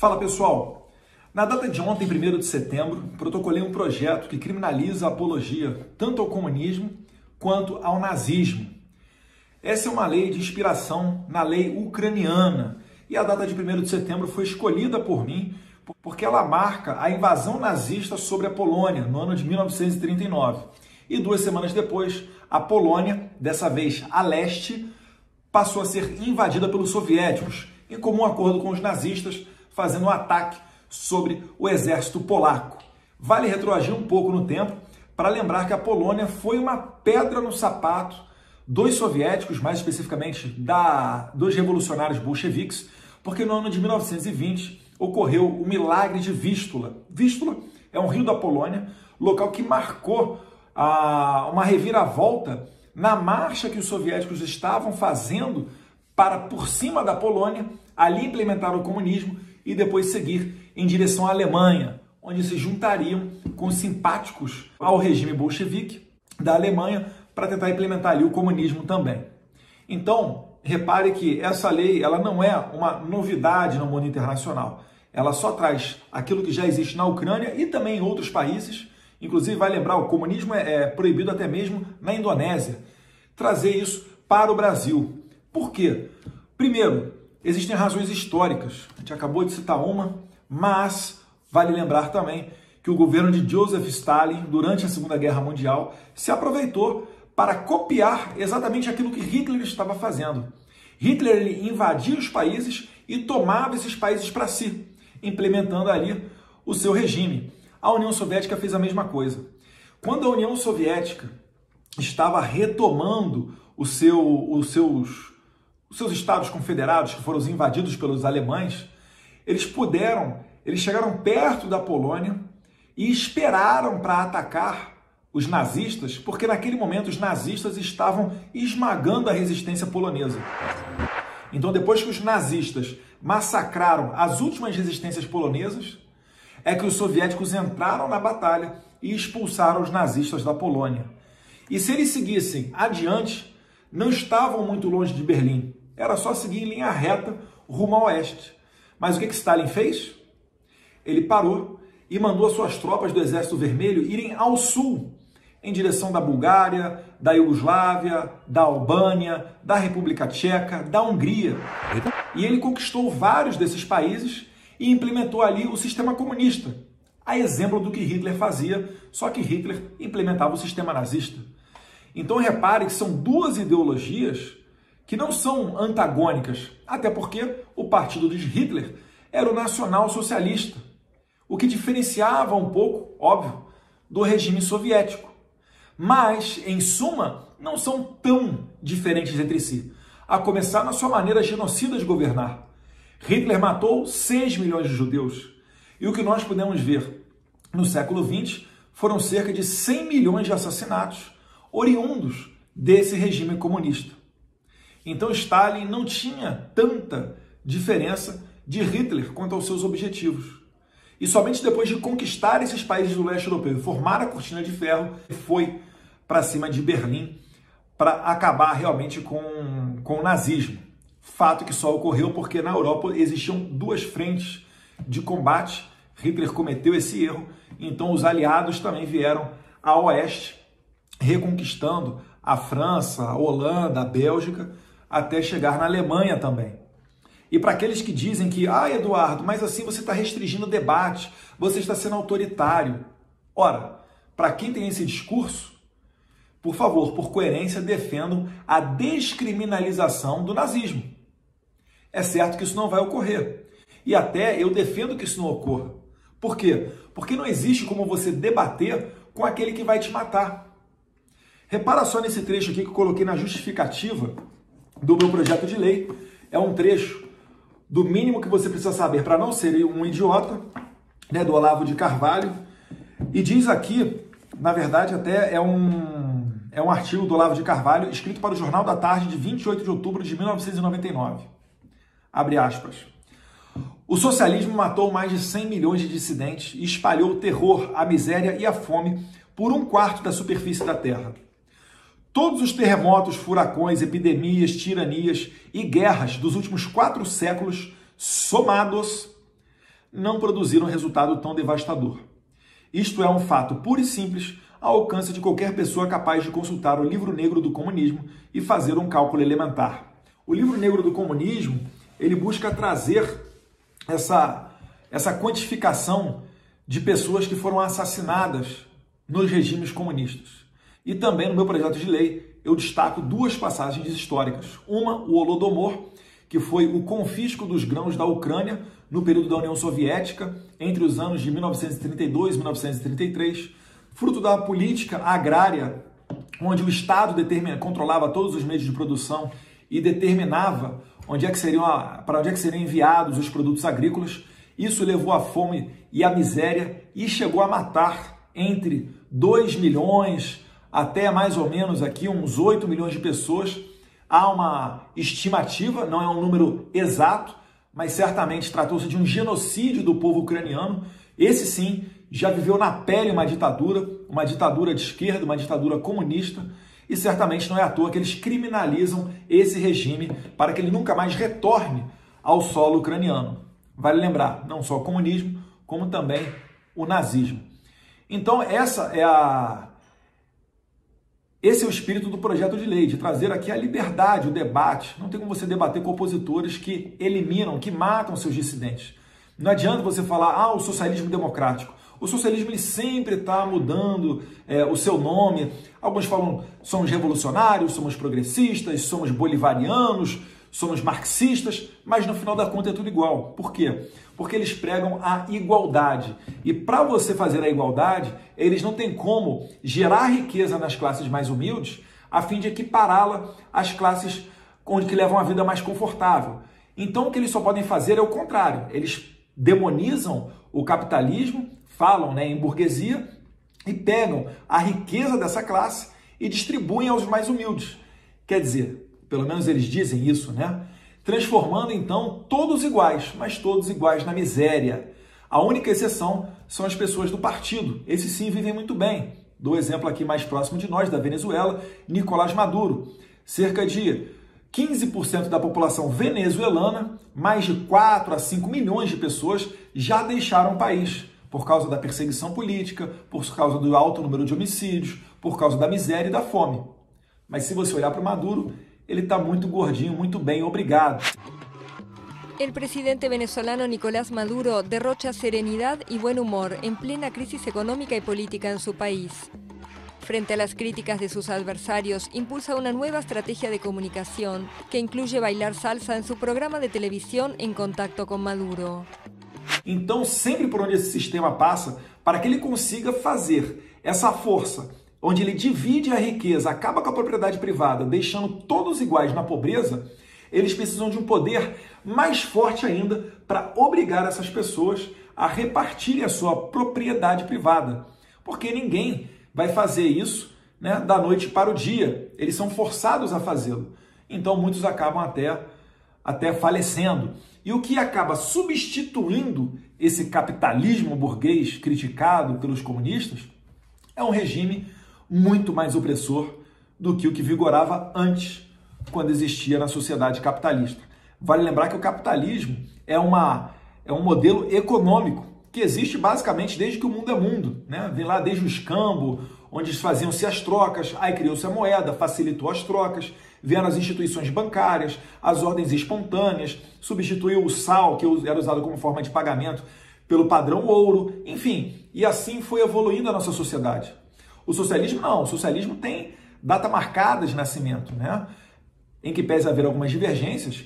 Fala pessoal, na data de ontem, 1º de setembro, protocolei um projeto que criminaliza a apologia tanto ao comunismo quanto ao nazismo. Essa é uma lei de inspiração na lei ucraniana e a data de 1º de setembro foi escolhida por mim porque ela marca a invasão nazista sobre a Polônia no ano de 1939. E 2 semanas depois, a Polônia, dessa vez a leste, passou a ser invadida pelos soviéticos, em comum acordo com os nazistas, fazendo um ataque sobre o exército polaco. Vale retroagir um pouco no tempo para lembrar que a Polônia foi uma pedra no sapato dos soviéticos, mais especificamente dos revolucionários bolcheviques, porque no ano de 1920 ocorreu o milagre de Vístula. Vístula é um rio da Polônia, local que marcou uma reviravolta na marcha que os soviéticos estavam fazendo para, por cima da Polônia, ali implementar o comunismo e depois seguir em direção à Alemanha, onde se juntariam com os simpáticos ao regime bolchevique da Alemanha para tentar implementar ali o comunismo também. Então, repare que essa lei ela não é uma novidade no mundo internacional. Ela só traz aquilo que já existe na Ucrânia e também em outros países. Inclusive, vai lembrar, o comunismo é proibido até mesmo na Indonésia. Trazer isso para o Brasil. Por quê? Primeiro, existem razões históricas. A gente acabou de citar uma, mas vale lembrar também que o governo de Joseph Stalin, durante a Segunda Guerra Mundial, se aproveitou para copiar exatamente aquilo que Hitler estava fazendo. Hitler ele invadia os países e tomava esses países para si, implementando ali o seu regime. A União Soviética fez a mesma coisa. Quando a União Soviética estava retomando os seus estados confederados, que foram os invadidos pelos alemães, eles chegaram perto da Polônia e esperaram para atacar os nazistas, porque naquele momento os nazistas estavam esmagando a resistência polonesa. Então, depois que os nazistas massacraram as últimas resistências polonesas, é que os soviéticos entraram na batalha e expulsaram os nazistas da Polônia. E se eles seguissem adiante, não estavam muito longe de Berlim. Era só seguir em linha reta rumo ao oeste. Mas o que Stalin fez? Ele parou e mandou as suas tropas do Exército Vermelho irem ao sul, em direção da Bulgária, da Iugoslávia, da Albânia, da República Tcheca, da Hungria. E ele conquistou vários desses países e implementou ali o sistema comunista, a exemplo do que Hitler fazia, só que Hitler implementava o sistema nazista. Então repare que são duas ideologias que não são antagônicas, até porque o partido de Hitler era o nacional-socialista, o que diferenciava um pouco, óbvio, do regime soviético. Mas, em suma, não são tão diferentes entre si, a começar na sua maneira genocida de governar. Hitler matou 6 milhões de judeus, e o que nós podemos ver no século XX foram cerca de 100 milhões de assassinatos oriundos desse regime comunista. Então Stalin não tinha tanta diferença de Hitler quanto aos seus objetivos. E somente depois de conquistar esses países do leste europeu e formar a cortina de ferro, foi para cima de Berlim para acabar realmente com o nazismo. Fato que só ocorreu porque na Europa existiam duas frentes de combate. Hitler cometeu esse erro, então os aliados também vieram ao oeste, reconquistando a França, a Holanda, a Bélgica, até chegar na Alemanha também. E para aqueles que dizem que, Eduardo, mas assim você está restringindo o debate, você está sendo autoritário. Ora, para quem tem esse discurso, por favor, por coerência, defendam a descriminalização do nazismo. É certo que isso não vai ocorrer. E até eu defendo que isso não ocorra. Por quê? Porque não existe como você debater com aquele que vai te matar. Repara só nesse trecho aqui que eu coloquei na justificativa do meu projeto de lei. É um trecho do mínimo que você precisa saber para não ser um idiota, né, do Olavo de Carvalho. E diz aqui, na verdade, até é um artigo do Olavo de Carvalho escrito para o Jornal da Tarde de 28 de outubro de 1999. Abre aspas. O socialismo matou mais de 100 milhões de dissidentes e espalhou o terror, a miséria e a fome por 1/4 da superfície da Terra. Todos os terremotos, furacões, epidemias, tiranias e guerras dos últimos 4 séculos, somados, não produziram resultado tão devastador. Isto é um fato puro e simples, ao alcance de qualquer pessoa capaz de consultar o Livro Negro do Comunismo e fazer um cálculo elementar. O Livro Negro do Comunismo, ele busca trazer essa quantificação de pessoas que foram assassinadas nos regimes comunistas. E também no meu projeto de lei eu destaco duas passagens históricas. Uma, o Holodomor, que foi o confisco dos grãos da Ucrânia no período da União Soviética, entre os anos de 1932 e 1933, fruto da política agrária, onde o Estado controlava todos os meios de produção e determinava para onde é que seriam enviados os produtos agrícolas. Isso levou à fome e à miséria e chegou a matar entre 2 milhões até mais ou menos aqui uns 8 milhões de pessoas. Há uma estimativa, não é um número exato, mas certamente tratou-se de um genocídio do povo ucraniano. Esse sim já viveu na pele uma ditadura de esquerda, uma ditadura comunista, e certamente não é à toa que eles criminalizam esse regime para que ele nunca mais retorne ao solo ucraniano. Vale lembrar, não só o comunismo, como também o nazismo. Então esse é o espírito do projeto de lei, de trazer aqui a liberdade, o debate. Não tem como você debater com opositores que eliminam, que matam seus dissidentes. Não adianta você falar, o socialismo democrático. O socialismo ele sempre está mudando o seu nome. Alguns falam, somos revolucionários, somos progressistas, somos bolivarianos, somos marxistas, mas no final da conta é tudo igual. Por quê? Porque eles pregam a igualdade. E para você fazer a igualdade, eles não têm como gerar riqueza nas classes mais humildes a fim de equipará-la às classes que levam a vida mais confortável. Então o que eles só podem fazer é o contrário. Eles demonizam o capitalismo, falam em burguesia e pegam a riqueza dessa classe e distribuem aos mais humildes. Quer dizer, pelo menos eles dizem isso, né? Transformando então todos iguais, mas todos iguais na miséria. A única exceção são as pessoas do partido. Esses sim vivem muito bem. Dou exemplo aqui mais próximo de nós, da Venezuela, Nicolás Maduro. Cerca de 15% da população venezuelana, mais de 4 a 5 milhões de pessoas já deixaram o país por causa da perseguição política, por causa do alto número de homicídios, por causa da miséria e da fome. Mas se você olhar para o Maduro, ele está muito gordinho, muito bem, obrigado. El presidente venezolano Nicolás Maduro derrocha serenidad y buen humor en plena crisis económica y política en su país. Frente a las críticas de sus adversarios, impulsa una nueva estrategia de comunicación que incluye bailar salsa en su programa de televisión En Contacto con Maduro. Então, sempre por onde esse sistema passa, para que ele consiga fazer essa força, onde ele divide a riqueza, acaba com a propriedade privada, deixando todos iguais na pobreza, eles precisam de um poder mais forte ainda para obrigar essas pessoas a repartirem a sua propriedade privada. Porque ninguém vai fazer isso da noite para o dia. Eles são forçados a fazê-lo. Então muitos acabam até falecendo. E o que acaba substituindo esse capitalismo burguês criticado pelos comunistas é um regime muito mais opressor do que o que vigorava antes, quando existia na sociedade capitalista. Vale lembrar que o capitalismo é um modelo econômico que existe basicamente desde que o mundo é mundo, né? Vem lá desde o escambo, onde faziam-se as trocas, aí criou-se a moeda, facilitou as trocas, vieram as instituições bancárias, as ordens espontâneas, substituiu o sal, que era usado como forma de pagamento, pelo padrão ouro, enfim, e assim foi evoluindo a nossa sociedade. O socialismo não, o socialismo tem data marcada de nascimento, né? Em que pese haver algumas divergências,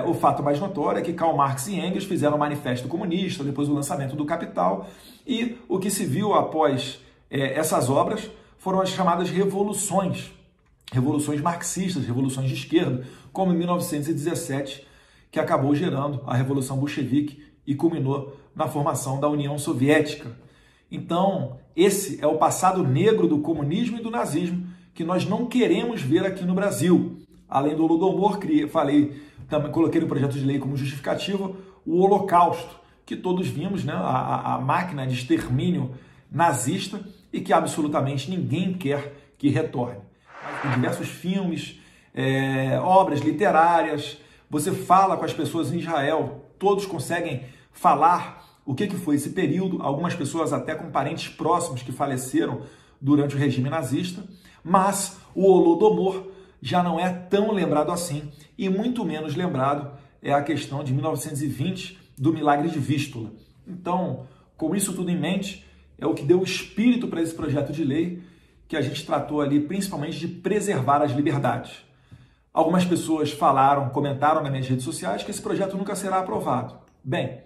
o fato mais notório é que Karl Marx e Engels fizeram o Manifesto Comunista, depois do lançamento do Capital, e o que se viu após essas obras foram as chamadas revoluções marxistas, revoluções de esquerda, como em 1917, que acabou gerando a Revolução Bolchevique e culminou na formação da União Soviética. Então, esse é o passado negro do comunismo e do nazismo que nós não queremos ver aqui no Brasil. Além do Holodomor, também coloquei no projeto de lei como justificativa o Holocausto, que todos vimos, né? A máquina de extermínio nazista e que absolutamente ninguém quer que retorne. Em diversos filmes, obras literárias, você fala com as pessoas em Israel, todos conseguem falar o que foi esse período, algumas pessoas até com parentes próximos que faleceram durante o regime nazista, mas o Holodomor já não é tão lembrado assim, e muito menos lembrado é a questão de 1920 do milagre de Vístula. Então, com isso tudo em mente, é o que deu espírito para esse projeto de lei, que a gente tratou ali principalmente de preservar as liberdades. Algumas pessoas comentaram nas minhas redes sociais que esse projeto nunca será aprovado. Bem,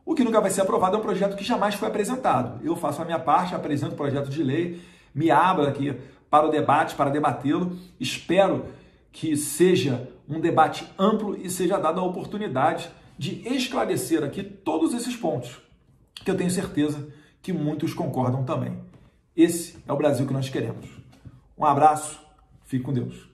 o que nunca vai ser aprovado é um projeto que jamais foi apresentado. Eu faço a minha parte, apresento o projeto de lei, me abro aqui para o debate, para debatê-lo. Espero que seja um debate amplo e seja dada a oportunidade de esclarecer aqui todos esses pontos, que eu tenho certeza que muitos concordam também. Esse é o Brasil que nós queremos. Um abraço, fique com Deus.